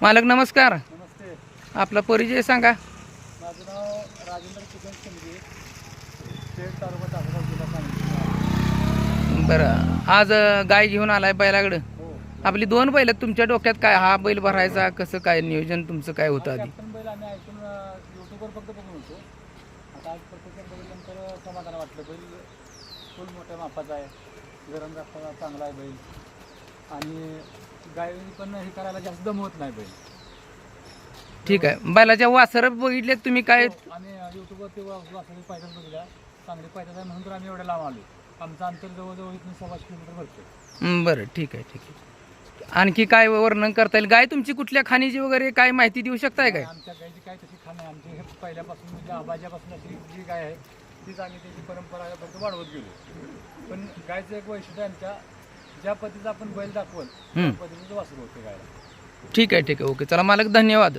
मालक नमस्कार. नमस्ते. आपला परिचय सांगा. माझं नाव राजेंद्र चिकन शिंदे, शेड तालुका तासगाव जिल्हा सांगली. बरं, आज गाय घेऊन आलाय बैलाकडं. हो. आपली 2 बैल आहेत. तुमच्या डोक्यात काय हा बैल भरायचा कसं काय नियोजन तुमचं काय होतं आधी? कॅप्टन बैल आम्ही ऐकून यूट्यूबवर फक्त बघून होतो. आता आज प्रत्यक्षात बघितल्यानंतर समाधान वाटलं. बैल फुल मोठ्या मापाचा आहे, गरम रस्ता चांगला आहे बैल, आणि गाय पण हे करायला जास्त दमवत नाही बैल. ठीक आहे. बैलाच्या वासर बघितले तुम्ही काय? हो, आम्ही यूट्यूबवर ते वासराची पायदास बघितल्या, चांगली पायदास आहे म्हणून तर आम्ही एवढ्या लांब आलो. आमचं अंतर जवळजवळ इथून 1.25 किलोमीटर भरतो. बरं, ठीक आहे ठीक आहे. आणखी काय वर्णन करता येईल? गाय तुमची कुठल्या खाणीची वगैरे काय माहिती देऊ शकताय काय? आमच्या गायची काय तशी खाणं आहे. आमची हे पहिल्यापासून म्हणजे आबाजापासून अशी जी गाय आहे तीच आम्ही त्याची परंपरा फक्त वाढवत गेलो. पण गायचं एक वैशिष्ट्य आमच्या, ज्या पद्धतीचं आपण बैल दाखवल त्या पद्धतीचं वासरू होते गायला. ठीक आहे ठीक आहे. ओके, चला मालक, धन्यवाद.